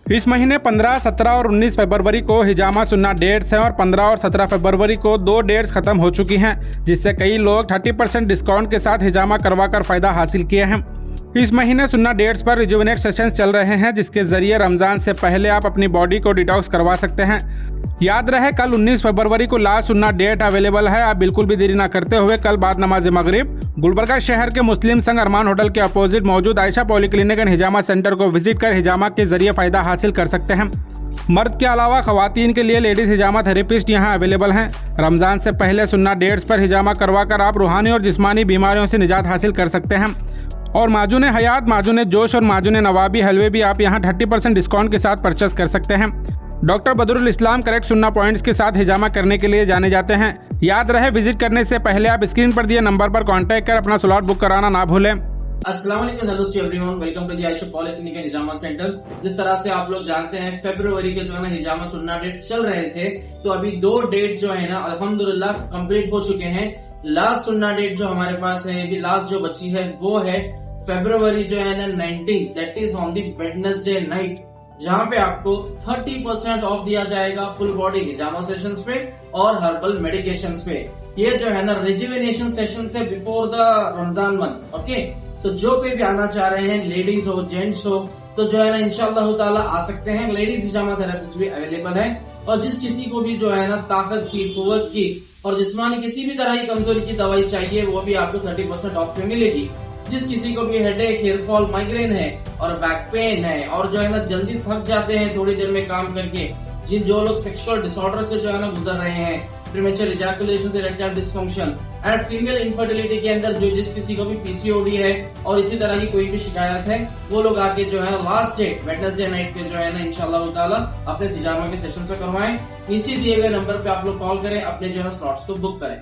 इस महीने 15, 17 और 19 फरवरी को हिजामा सुन्ना डेट्स हैं और 15 और 17 फरवरी को 2 डेट्स खत्म हो चुकी हैं, जिससे कई लोग 30% डिस्काउंट के साथ हिजामा करवाकर फायदा हासिल किए हैं। इस महीने सुन्ना डेट्स पर रिजुविनेट सेशंस चल रहे हैं, जिसके जरिए रमजान से पहले आप अपनी बॉडी को डिटॉक्स करवा सकते हैं। याद रहे कल 19 फरवरी को लास्ट सुन्ना डेट अवेलेबल है। आप बिल्कुल भी देरी ना करते हुए कल बाद नमाज मगरिब गुलबर्गा शहर के मुस्लिम संघ अरमान होटल के अपोजिट मौजूद आयशा पॉलीक्लिनिक एंड हिजामा सेंटर को विजिट कर हिजामा के जरिए फायदा हासिल कर सकते हैं। मर्द के अलावा खवातीन के लिए लेडीज हिजामा थेरेपिस्ट यहां अवेलेबल हैं। रमजान से पहले सुन्ना डेट्स पर हिजामा करवाकर आप रूहानी और जिस्मानी बीमारियों से निजात हासिल कर सकते हैं। और माजून हयात, माजून जोश और माजून नवाबी हलवे भी आप यहां 30% डिस्काउंट के साथ परचेस कर सकते हैं। डॉक्टर बदरुल इस्लाम करेक्ट सुन्ना पॉइंट्स के साथ हिजामा करने के लिए जाने जाते हैं। याद रहे विजिट करने से पहले आप स्क्रीन पर दिए नंबर पर कांटेक्ट कर अपना स्लॉट बुक कराना ना भूलें। अस्सलाम वालेकुम, hello to everyone, welcome to the Ayesha polyclinic and हिजामा सेंटर। जिस तरह से आप लोग जानते हैं फरवरी के जो है ना हिजामा सुन्ना डेट्स चल रहे थे, तो अभी 2 डेट्स जो है ना अल्हम्दुलिल्लाह कंप्लीट हो चुके हैं। लास्ट सुन्ना डेट जो हमारे पास है, अभी लास्ट जो बची है वो है फरवरी जो है ना 19, that is on the Wednesday night, जहाँ पे आपको 30% ऑफ दिया जाएगा फुल बॉडी हिजामा सेशंस पे और हर्बल मेडिकेशंस पे। ये जो है ना रिजुविनेशन सेशन से before the Ramzan month. Okay, तो जो कोई भी आना चाह रहे हैं, लेडीज हो जेंट्स हो, तो जो है ना इंशाअल्लाह ताला आ सकते हैं। लेडीज हिजामा थेरेपिस्ट भी अवेलेबल है और जिस किसी को भी जो है ना ताकत की, कुव्वत की और जिस्मानी किसी भी तरह की कमजोरी की दवाई चाहिए, वो भी आपको 30% ऑफ में मिलेगी। जिस किसी को भी हेडेक, हेयरफॉल, माइग्रेन है और बैक पेन है और जो है ना जल्दी थक जाते हैं थोड़ी देर में काम करके, जो लोग सेक्सुअल डिसऑर्डर से जो है ना गुजर रहे हैं, premature ejaculation, erectile dysfunction and female infertility के अंदर जो जिस किसी को भी पीसीओडी है और इसी तरह की कोई भी शिकायत है, वो लोग आके जो है लास्ट डेट वेडनेसडे नाइट पे जो है ना इंशाअल्लाह ताला अपने हिजामा के सेशन से करवाएं। नीचे दिए गए नंबर पे आप लोग कॉल करें, अपने जो है स्लॉट्स को बुक करें।